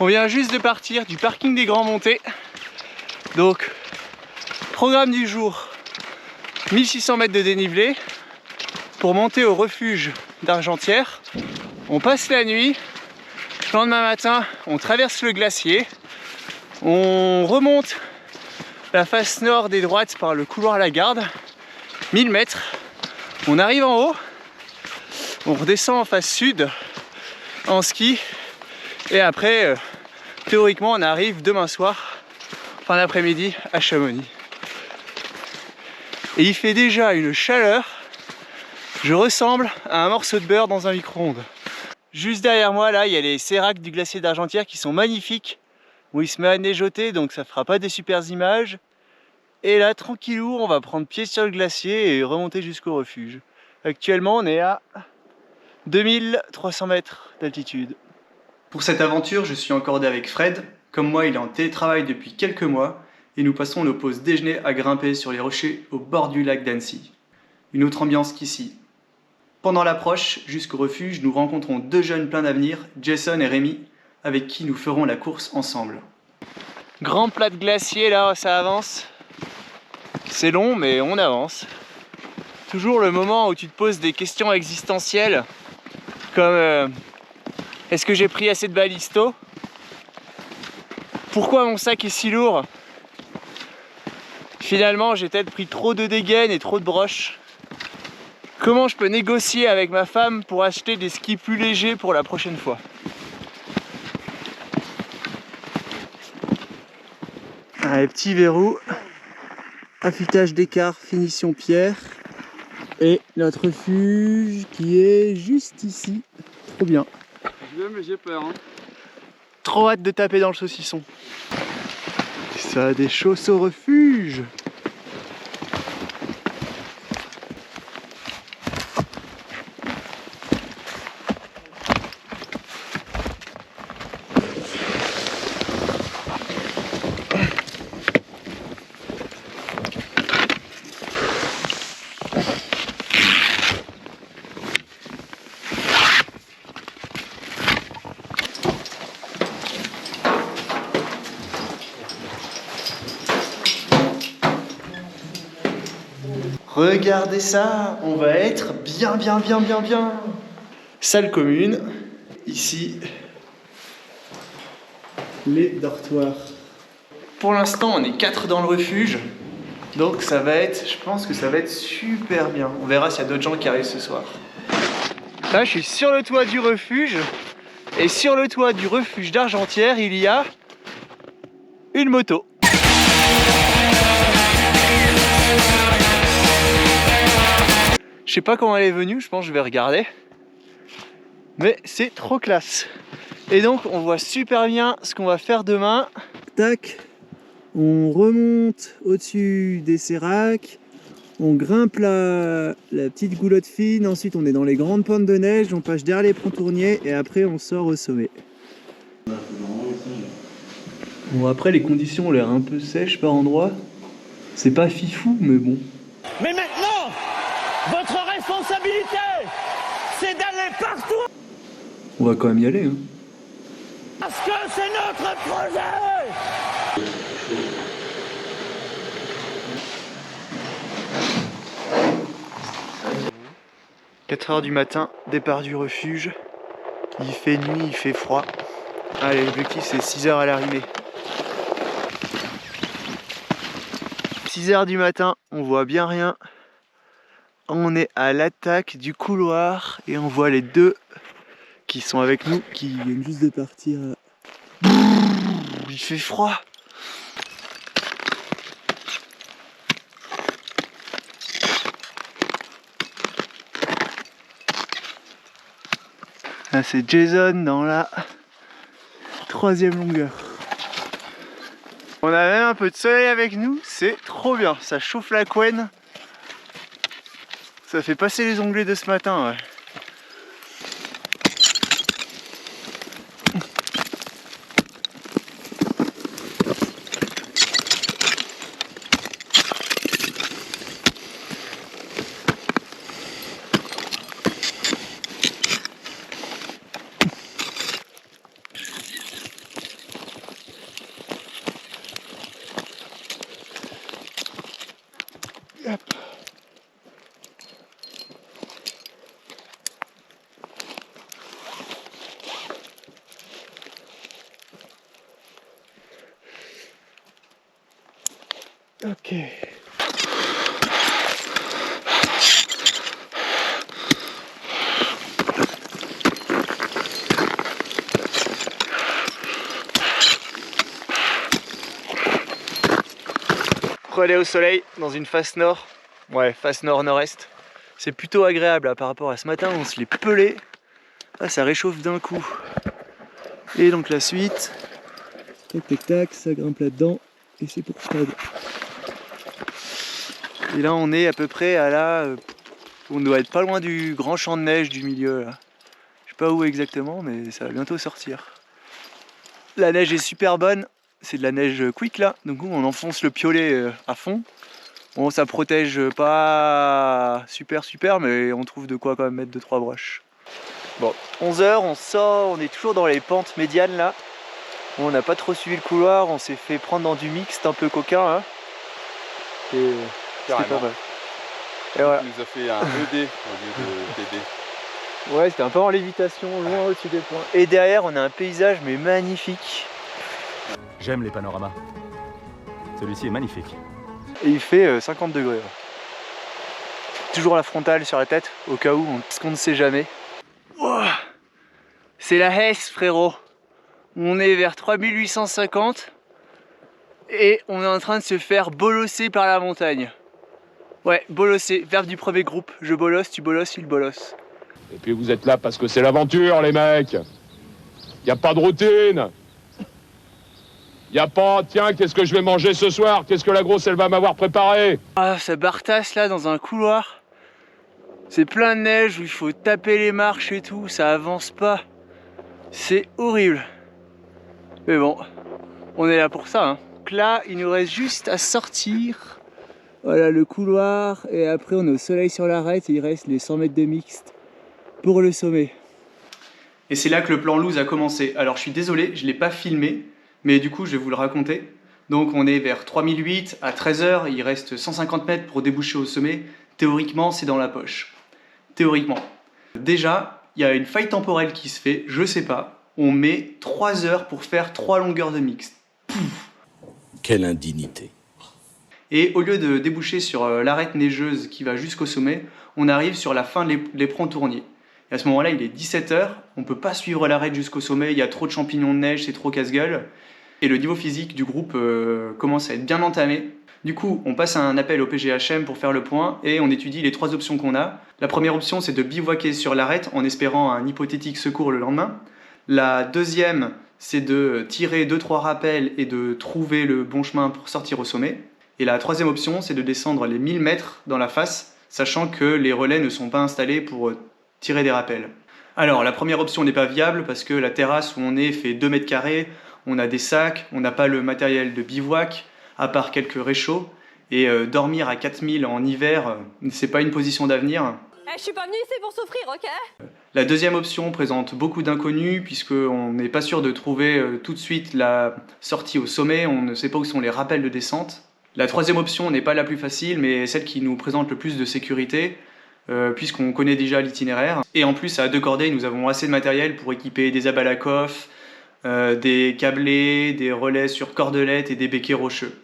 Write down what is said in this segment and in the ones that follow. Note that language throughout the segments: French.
On vient juste de partir du parking des Grands Montées. Donc, programme du jour, 1600 mètres de dénivelé pour monter au refuge d'Argentière. On passe la nuit. Le lendemain matin, on traverse le glacier. On remonte la face nord des droites par le couloir Lagarde. 1000 mètres. On arrive en haut. On redescend en face sud en ski. Et après, théoriquement, on arrive demain soir, fin d'après-midi, à Chamonix. Et il fait déjà une chaleur. Je ressemble à un morceau de beurre dans un micro-ondes. Juste derrière moi, là, il y a les séracs du glacier d'Argentière qui sont magnifiques. Où il se met à neigeoter, donc ça fera pas des super images. Et là, tranquillou, on va prendre pied sur le glacier et remonter jusqu'au refuge. Actuellement, on est à 2300 mètres d'altitude. Pour cette aventure, je suis encordé avec Fred. Comme moi, il est en télétravail depuis quelques mois. Et nous passons nos pauses déjeuner à grimper sur les rochers au bord du lac d'Annecy. Une autre ambiance qu'ici. Pendant l'approche jusqu'au refuge, nous rencontrons deux jeunes pleins d'avenir, Jason et Rémi, avec qui nous ferons la course ensemble. Grand plat de glacier, là, ça avance. C'est long, mais on avance. Toujours le moment où tu te poses des questions existentielles, comme est-ce que j'ai pris assez de balisto? Pourquoi mon sac est si lourd? Finalement, j'ai peut-être pris trop de dégaines et trop de broches. Comment je peux négocier avec ma femme pour acheter des skis plus légers pour la prochaine fois? Allez, petit verrou, affûtage d'écart, finition pierre. Et notre refuge qui est juste ici. Trop bien. Je vais, mais j'ai peur. Hein. Trop hâte de taper dans le saucisson. Ça a des chausses au refuge. Regardez ça, on va être bien. Salle commune, ici, les dortoirs. Pour l'instant, on est 4 dans le refuge, donc ça va être, je pense que ça va être super bien. On verra s'il y a d'autres gens qui arrivent ce soir. Là, je suis sur le toit du refuge, et sur le toit du refuge d'Argentière, il y a une moto. Je sais pas comment elle est venue, je pense que je vais regarder. Mais c'est trop classe. Et donc on voit super bien ce qu'on va faire demain. Tac, on remonte au-dessus des séracs, on grimpe la petite goulotte fine, ensuite on est dans les grandes pentes de neige, on passe derrière les pontourniers et après on sort au sommet. Bon, après les conditions ont l'air un peu sèches par endroits. C'est pas fifou mais bon. Mais maintenant, votre responsabilité, c'est d'aller partout. On va quand même y aller, hein. Parce que c'est notre projet. 4 h du matin, départ du refuge. Il fait nuit, il fait froid. Allez, l'objectif c'est 6 h à l'arrivée. 6 h du matin, on voit bien rien. On est à l'attaque du couloir et on voit les deux qui sont avec nous, qui viennent juste de partir. Il fait froid. Là c'est Jason dans la 3e longueur. On a même un peu de soleil avec nous, c'est trop bien, ça chauffe la couenne. Ça fait passer les onglets de ce matin, ouais. Ok. Relais au soleil dans une face nord. Ouais, face nord-nord-est. C'est plutôt agréable là, par rapport à ce matin, on se les pelait. Ah, ça réchauffe d'un coup. Et donc la suite. Tac tac tac, ça grimpe là-dedans. Et c'est pour Fred. Et là on est à peu près à la... on doit être pas loin du grand champ de neige du milieu là. Je sais pas où exactement, mais ça va bientôt sortir. La neige est super bonne. C'est de la neige quick là. Donc on enfonce le piolet à fond. Bon, ça protège pas super, mais on trouve de quoi quand même mettre 2-3 broches. Bon, 11 h, on sort, on est toujours dans les pentes médianes là. Bon, on n'a pas trop suivi le couloir, on s'est fait prendre dans du mixte un peu coquin hein. Et c'était pas mal. Et voilà. Il nous a fait un ED au lieu de TD. Ouais, c'était un peu en lévitation, loin au-dessus des points. Et derrière, on a un paysage mais magnifique. J'aime les panoramas. Celui-ci est magnifique. Et il fait 50 degrés. Ouais. Toujours la frontale sur la tête, au cas où, parce qu'on ne sait jamais. Wow. C'est la Hesse, frérot. On est vers 3850 et on est en train de se faire bolosser par la montagne. Ouais, bolosser, verbe du premier groupe. Je bolosse, tu bolosses, il bolosse. Et puis vous êtes là parce que c'est l'aventure, les mecs. Y a pas de routine. Y a pas, tiens, qu'est-ce que je vais manger ce soir? Qu'est-ce que la grosse, elle va m'avoir préparé? Ah, ça bartasse là dans un couloir. C'est plein de neige où il faut taper les marches et tout, ça avance pas. C'est horrible. Mais bon, on est là pour ça. Hein. Donc là, il nous reste juste à sortir. Voilà le couloir. Et après, on est au soleil sur l'arête et il reste les 100 mètres de mixte pour le sommet. Et c'est là que le plan loose a commencé. Alors je suis désolé, je ne l'ai pas filmé. Mais du coup, je vais vous le raconter. Donc on est vers 3008 à 13 h, il reste 150 mètres pour déboucher au sommet. Théoriquement, c'est dans la poche. Théoriquement. Déjà, il y a une faille temporelle qui se fait, je sais pas. On met 3 heures pour faire 3 longueurs de mixte. Pouf. Quelle indignité. Et au lieu de déboucher sur l'arête neigeuse qui va jusqu'au sommet, on arrive sur la fin de l'éperon tournier. Et à ce moment-là, il est 17 h, on ne peut pas suivre l'arête jusqu'au sommet, il y a trop de champignons de neige, c'est trop casse-gueule. Et le niveau physique du groupe commence à être bien entamé. Du coup, on passe un appel au PGHM pour faire le point et on étudie les 3 options qu'on a. La première option, c'est de bivouaquer sur l'arête en espérant un hypothétique secours le lendemain. La deuxième, c'est de tirer 2-3 rappels et de trouver le bon chemin pour sortir au sommet. Et la troisième option, c'est de descendre les 1000 mètres dans la face, sachant que les relais ne sont pas installés pour tirer des rappels. Alors, la première option n'est pas viable parce que la terrasse où on est fait 2 mètres carrés, on a des sacs, on n'a pas le matériel de bivouac, à part quelques réchauds, et dormir à 4000 en hiver, c'est pas une position d'avenir. Je suis pas venue ici pour souffrir, ok? La deuxième option présente beaucoup d'inconnus, puisqu'on n'est pas sûr de trouver tout de suite la sortie au sommet, on ne sait pas où sont les rappels de descente. La troisième option n'est pas la plus facile, mais celle qui nous présente le plus de sécurité, puisqu'on connaît déjà l'itinéraire. Et en plus, à 2 cordeilles, nous avons assez de matériel pour équiper des abalakofs, des câblés, des relais sur cordelette et des béquets rocheux.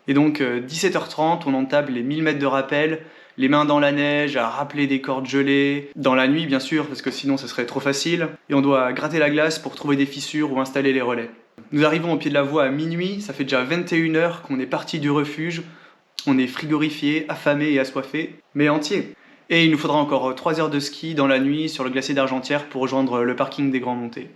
Et donc 17 h 30, on entame les 1000 mètres de rappel, les mains dans la neige, à rappeler des cordes gelées, dans la nuit bien sûr, parce que sinon ce serait trop facile, et on doit gratter la glace pour trouver des fissures ou installer les relais. Nous arrivons au pied de la voie à minuit, ça fait déjà 21 h qu'on est parti du refuge, on est frigorifié, affamé et assoiffé, mais entier. Et il nous faudra encore 3 heures de ski dans la nuit sur le glacier d'Argentière pour rejoindre le parking des Grands Montées.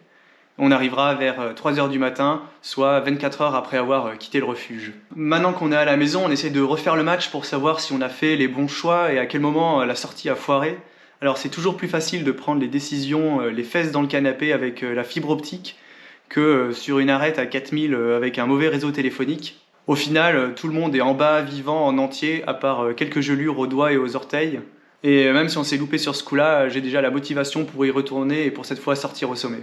On arrivera vers 3 h du matin, soit 24 heures après avoir quitté le refuge. Maintenant qu'on est à la maison, on essaie de refaire le match pour savoir si on a fait les bons choix et à quel moment la sortie a foiré. Alors c'est toujours plus facile de prendre les décisions les fesses dans le canapé avec la fibre optique que sur une arête à 4000 avec un mauvais réseau téléphonique. Au final, tout le monde est en bas, vivant, en entier, à part quelques gelures aux doigts et aux orteils. Et même si on s'est loupé sur ce coup-là, j'ai déjà la motivation pour y retourner et pour cette fois sortir au sommet.